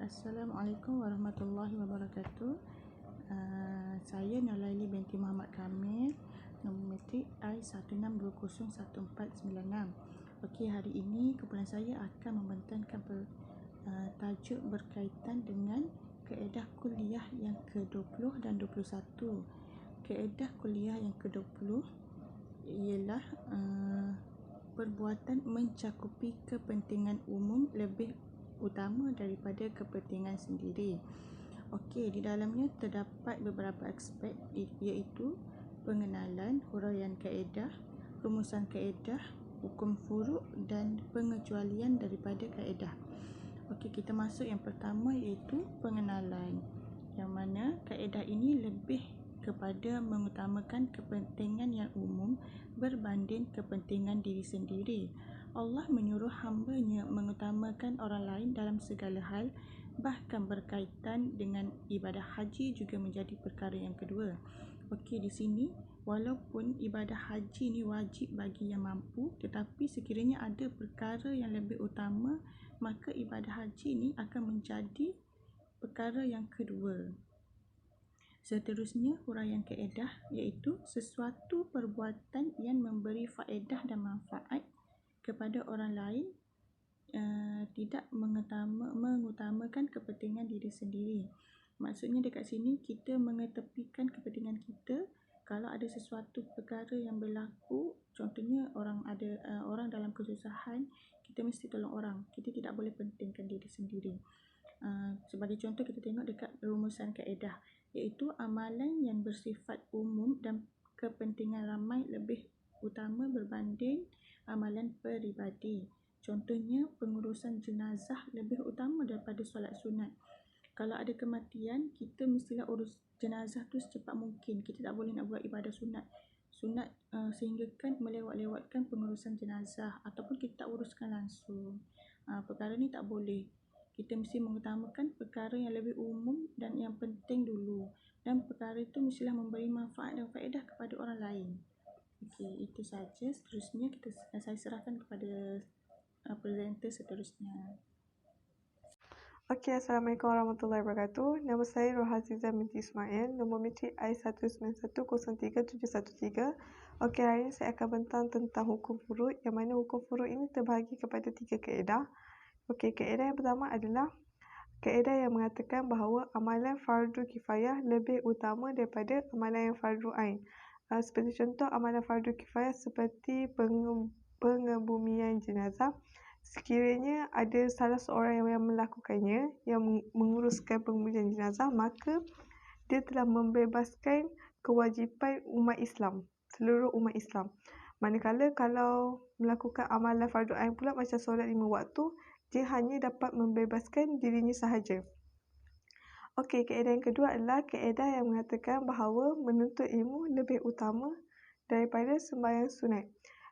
Assalamualaikum warahmatullahi wabarakatuh. Saya Nolaili binti Muhammad Kamil, nombor matrik I16201496. Okey, hari ini kumpulan saya akan membentangkan tajuk berkaitan dengan kaedah kuliah yang ke-20 dan 21. Kaedah kuliah yang ke-20 ialah perbuatan mencakupi kepentingan umum lebih utama daripada kepentingan sendiri. Okey, di dalamnya terdapat beberapa aspek iaitu pengenalan, huraian kaedah, rumusan kaedah, hukum furuk dan pengecualian daripada kaedah. Okey, kita masuk yang pertama iaitu pengenalan, yang mana kaedah ini lebih kepada mengutamakan kepentingan yang umum berbanding kepentingan diri sendiri. Allah menyuruh hamba-Nya mengutamakan orang lain dalam segala hal, bahkan berkaitan dengan ibadah haji juga menjadi perkara yang kedua. Okey, di sini walaupun ibadah haji ni wajib bagi yang mampu, tetapi sekiranya ada perkara yang lebih utama, maka ibadah haji ni akan menjadi perkara yang kedua. Seterusnya, huraian kaedah iaitu sesuatu perbuatan yang memberi faedah dan manfaat kepada orang lain, tidak mengutamakan kepentingan diri sendiri. Maksudnya dekat sini kita mengetepikan kepentingan kita. Kalau ada sesuatu perkara yang berlaku, contohnya orang dalam kesusahan, kita mesti tolong orang. Kita tidak boleh pentingkan diri sendiri. Sebagai contoh, kita tengok dekat rumusan kaedah, iaitu amalan yang bersifat umum dan kepentingan ramai lebih utama berbanding amalan peribadi. Contohnya, pengurusan jenazah lebih utama daripada solat sunat. Kalau ada kematian, kita mestilah urus jenazah tu secepat mungkin. Kita tak boleh nak buat ibadah sunat sehingga kan melewat-lewatkan pengurusan jenazah, ataupun kita tak uruskan langsung. Perkara ni tak boleh. Kita mesti mengutamakan perkara yang lebih umum dan yang penting dulu, dan perkara itu mestilah memberi manfaat dan faedah kepada orang lain. Okey, itu saja. Seterusnya saya serahkan kepada presenter seterusnya. Okey, Assalamualaikum warahmatullahi wabarakatuh. Nama saya Rohazizah binti Ismail, nombor matrik I19103713. Okey, hari ini saya akan bentang tentang hukum furuk, yang mana hukum furuk ini terbahagi kepada 3 kaedah. Okey, kaedah yang pertama adalah kaedah yang mengatakan bahawa amalan fardu kifayah lebih utama daripada amalan yang fardu ain. Seperti contoh, amalan fardu kifayah seperti pengebumian jenazah. Sekiranya ada salah seorang yang melakukannya, yang menguruskan pengebumian jenazah, maka dia telah membebaskan kewajipan umat Islam, seluruh umat Islam. Manakala kalau melakukan amalan fardu ain pula macam solat 5 waktu, dia hanya dapat membebaskan dirinya sahaja. Okey, kaedah yang kedua adalah kaedah yang mengatakan bahawa menuntut ilmu lebih utama daripada sembahyang sunat.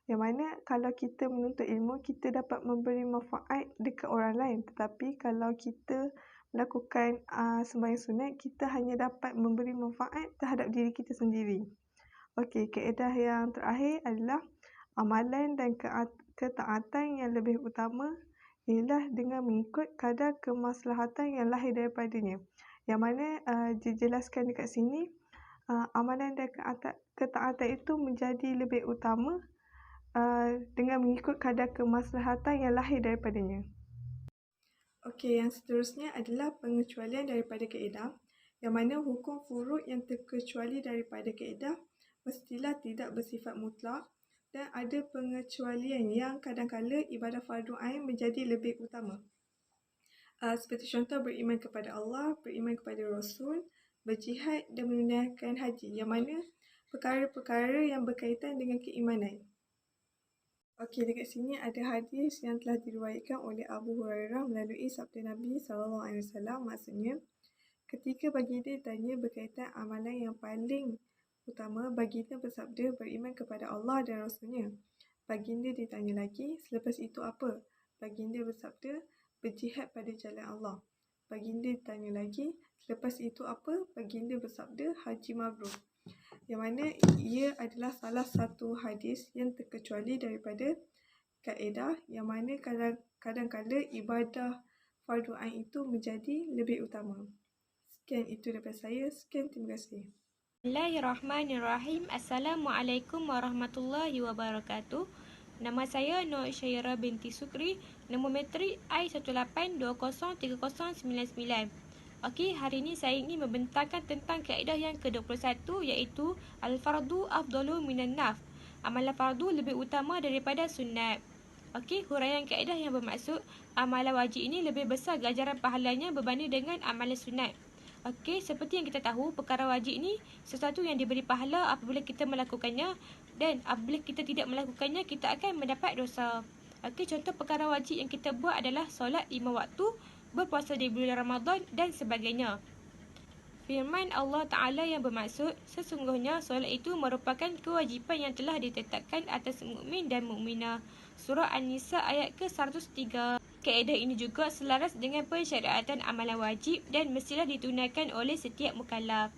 Yang mana kalau kita menuntut ilmu, kita dapat memberi manfaat dekat orang lain. Tetapi kalau kita melakukan sembahyang sunat, kita hanya dapat memberi manfaat terhadap diri kita sendiri. Okey, kaedah yang terakhir adalah amalan dan ketaatan yang lebih utama ialah dengan mengikut kadar kemaslahatan yang lahir daripadanya. Yang mana dijelaskan dekat sini, amalan dan ketaatan itu menjadi lebih utama dengan mengikut kadar kemaslahatan yang lahir daripadanya. Okey, yang seterusnya adalah pengecualian daripada kaedah, yang mana hukum furuk yang terkecuali daripada kaedah mestilah tidak bersifat mutlak, dan ada pengecualian yang kadang-kala ibadah fardu ain menjadi lebih utama. Seperti contoh, beriman kepada Allah, beriman kepada Rasul, berjihad dan menunaikan haji, yang mana perkara-perkara yang berkaitan dengan keimanan. Okey, dekat sini ada hadis yang telah diriwayatkan oleh Abu Hurairah melalui sabda Nabi SAW. Maksudnya, ketika baginda ditanya berkaitan amalan yang paling utama, baginda bersabda beriman kepada Allah dan Rasulnya. Baginda ditanya lagi, selepas itu apa? Baginda bersabda, berjihad pada jalan Allah. Baginda ditanya lagi, selepas itu apa? Baginda bersabda, haji mabrur. Yang mana ia adalah salah satu hadis yang terkecuali daripada kaedah, yang mana kadang-kadang ibadah fardu ain itu menjadi lebih utama. Sekian itu daripada saya. Sekian, terima kasih. Bismillahirrahmanirrahim. Assalamualaikum warahmatullahi wabarakatuh. Nama saya Nur Syairah binti Sukri. Nombor metrik I18203099. Okey, hari ini saya ingin membentangkan tentang kaedah yang ke-21 iaitu Al-Fardu Afdalu Minan Naf. Amalan fardu lebih utama daripada sunat. Okey, huraian kaedah yang bermaksud amalan wajib ini lebih besar ganjaran pahalanya berbanding dengan amalan sunat. Okey, seperti yang kita tahu, perkara wajib ini sesuatu yang diberi pahala apabila kita melakukannya, dan apabila kita tidak melakukannya, kita akan mendapat dosa. Okey, contoh perkara wajib yang kita buat adalah solat 5 waktu, berpuasa di bulan Ramadan dan sebagainya. Firman Allah Ta'ala yang bermaksud, sesungguhnya solat itu merupakan kewajipan yang telah ditetapkan atas mukmin dan mukminah. Surah An-Nisa ayat ke-103. Kaedah ini juga selaras dengan pensyariatan amalan wajib dan mestilah ditunaikan oleh setiap mukallaf.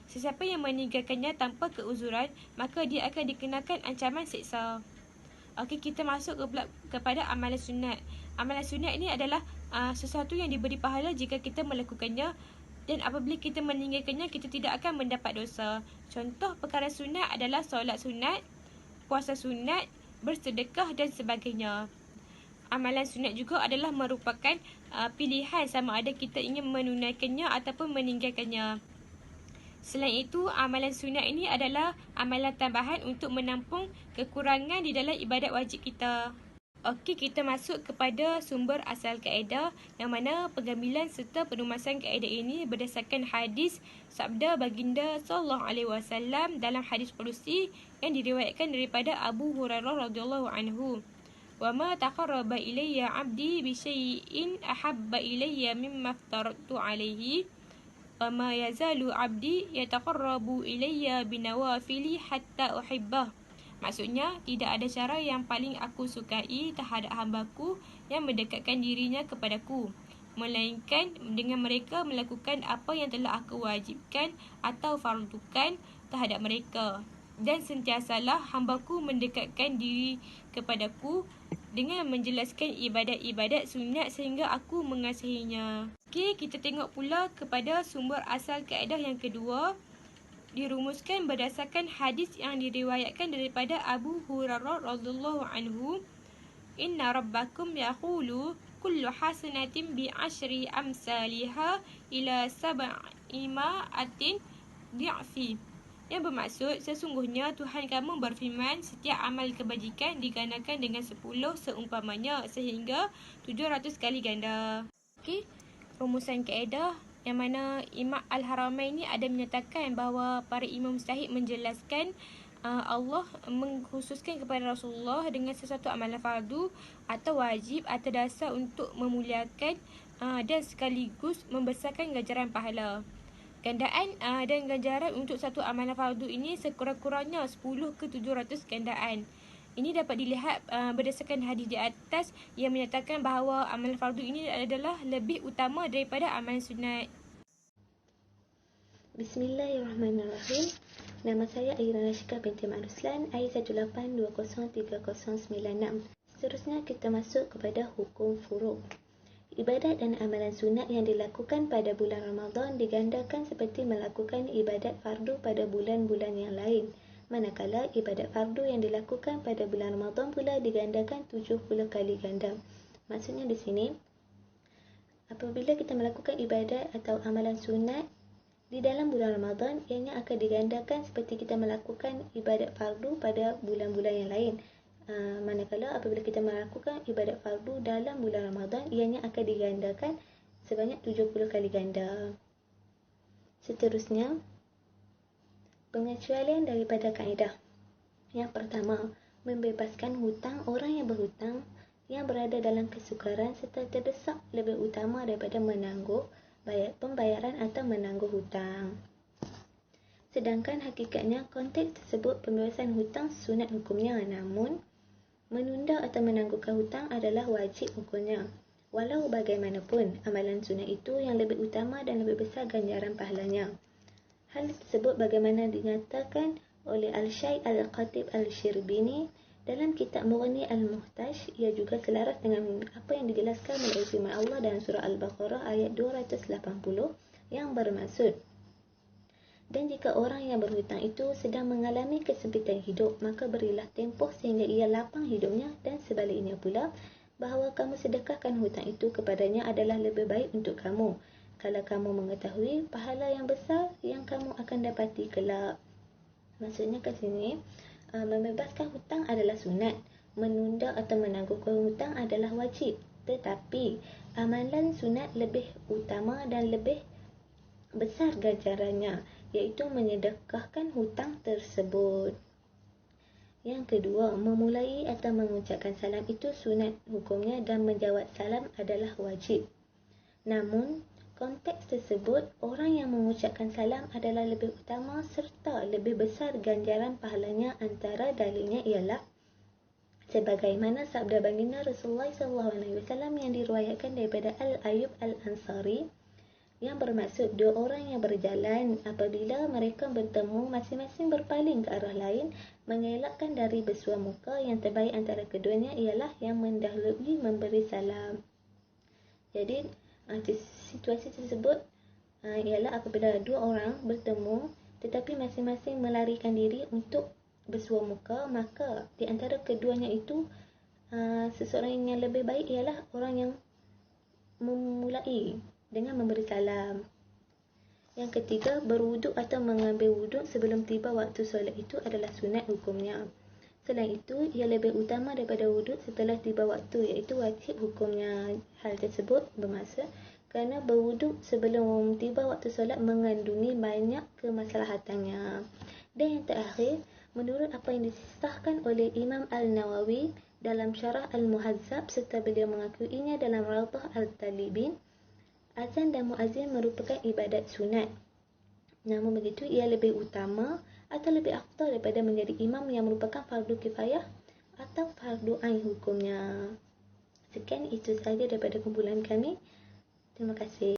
Sesiapa yang meninggalkannya tanpa keuzuran, maka dia akan dikenakan ancaman siksa. Okey, kita masuk kepada amalan sunat. Amalan sunat ini adalah sesuatu yang diberi pahala jika kita melakukannya, dan apabila kita meninggalkannya, kita tidak akan mendapat dosa. Contoh perkara sunat adalah solat sunat, puasa sunat, bersedekah dan sebagainya. Amalan sunat juga adalah merupakan pilihan sama ada kita ingin menunaikannya ataupun meninggalkannya. Selain itu, amalan sunat ini adalah amalan tambahan untuk menampung kekurangan di dalam ibadat wajib kita. Okey, kita masuk kepada sumber asal kaedah, yang mana pengambilan serta perumasan kaedah ini berdasarkan hadis sabda baginda sallallahu alaihi wasallam dalam hadis qudsi yang diriwayatkan daripada Abu Hurairah radhiyallahu anhu. Wa ma taqarraba ilayya 'abdi bi syai'in ahabba ilayya mimma aftaratu 'alaihi wa ma yazalu 'abdi yataqarrabu ilayya binawafili hatta uhibbah. Maksudnya, tidak ada cara yang paling aku sukai terhadap hambaku yang mendekatkan dirinya kepadaku, melainkan dengan mereka melakukan apa yang telah aku wajibkan atau fardukan terhadap mereka. Dan sentiasalah hambaku mendekatkan diri kepadaku dengan menjelaskan ibadat-ibadat sunat sehingga aku mengasihinya. Okey, kita tengok pula kepada sumber asal kaedah yang kedua, dirumuskan berdasarkan hadis yang diriwayatkan daripada Abu Hurairah radhiyallahu anhu. Inna rabbakum yaqulu kullu hasanatin bi ashri amsalihha ila sab'i ma'atin di'fi. Yang bermaksud, sesungguhnya Tuhan kamu berfirman, setiap amal kebajikan digandakan dengan 10 seumpamanya sehingga 700 kali ganda. Okey, rumusan kaedah yang mana Imam Al-Haramain ni ada menyatakan bahawa para imam mujtahid menjelaskan Allah mengkhususkan kepada Rasulullah dengan sesuatu amalan fardu atau wajib atau dasar untuk memuliakan dan sekaligus membesarkan ganjaran pahala. Gandaan dan ganjaran untuk satu amalan fardu ini sekurang-kurangnya 10 ke 700 gandaan. Ini dapat dilihat berdasarkan hadis di atas yang menyatakan bahawa amalan fardu ini adalah lebih utama daripada amalan sunat. Bismillahirrahmanirrahim. Nama saya Aira Rashika binti Mak Ruslan, I18203096. Seterusnya kita masuk kepada hukum furuk. Ibadat dan amalan sunat yang dilakukan pada bulan Ramadan digandakan seperti melakukan ibadat fardu pada bulan-bulan yang lain. Manakala ibadat fardu yang dilakukan pada bulan Ramadan pula digandakan 70 kali ganda. Maksudnya di sini, apabila kita melakukan ibadat atau amalan sunat di dalam bulan Ramadan, ianya akan digandakan seperti kita melakukan ibadat fardu pada bulan-bulan yang lain. Manakala apabila kita melakukan ibadat fardu dalam bulan Ramadan, ianya akan digandakan sebanyak 70 kali ganda. Seterusnya, pengecualian daripada kaedah. Yang pertama, membebaskan hutang orang yang berhutang yang berada dalam kesukaran serta terdesak lebih utama daripada menangguh pembayaran atau menangguh hutang. Sedangkan hakikatnya konteks tersebut pembebasan hutang sunat hukumnya, namun menunda atau menangguhkan hutang adalah wajib hukumnya. Walau bagaimanapun, amalan sunat itu yang lebih utama dan lebih besar ganjaran pahalanya. Hal tersebut bagaimana dinyatakan oleh Al-Syaikh Al-Khatib Al-Shirbini Dalam kitab Mughni Al-Muhtaj, ia juga selaras dengan apa yang dijelaskan melalui firman Allah dalam surah Al-Baqarah ayat 280 yang bermaksud, dan jika orang yang berhutang itu sedang mengalami kesempitan hidup, maka berilah tempoh sehingga ia lapang hidupnya, dan sebaliknya pula, bahawa kamu sedekahkan hutang itu kepadanya adalah lebih baik untuk kamu, kalau kamu mengetahui pahala yang besar yang kamu akan dapati kelak. Maksudnya kat sini, membebaskan hutang adalah sunat, menunda atau menangguhkan hutang adalah wajib. Tetapi amalan sunat lebih utama dan lebih besar ganjarannya, iaitu menyedekahkan hutang tersebut. Yang kedua, memulai atau mengucapkan salam itu sunat hukumnya dan menjawab salam adalah wajib. Namun, konteks tersebut, orang yang mengucapkan salam adalah lebih utama serta lebih besar ganjaran pahalanya. Antara dalilnya ialah sebagaimana sabda baginda Rasulullah SAW yang diriwayatkan daripada Al-Ayyub Al-Ansari, yang bermaksud dua orang yang berjalan, apabila mereka bertemu, masing-masing berpaling ke arah lain, mengelakkan dari bersua muka, yang terbaik antara keduanya ialah yang mendahului memberi salam. Jadi, situasi tersebut ialah apabila dua orang bertemu tetapi masing-masing melarikan diri untuk bersua muka, maka di antara keduanya itu seseorang yang lebih baik ialah orang yang memulai dengan memberi salam. Yang ketiga, berwuduk atau mengambil wuduk sebelum tiba waktu solat itu adalah sunat hukumnya. Selain itu, ia lebih utama daripada wuduk setelah tiba waktu, iaitu wajib hukumnya. Hal tersebut bermaksud kerana berwuduk sebelum tiba waktu solat mengandungi banyak kemaslahatannya. Dan yang terakhir, menurut apa yang disahkan oleh Imam Al-Nawawi dalam Syarah Al-Muhazzab serta beliau mengakuinya dalam Rawdah Al-Talibin, azan dan muazzin merupakan ibadat sunat. Namun begitu, ia lebih utama atau lebih afdal daripada menjadi imam yang merupakan fardu kifayah atau fardu ain hukumnya. Sekian itu sahaja daripada kumpulan kami. Terima kasih.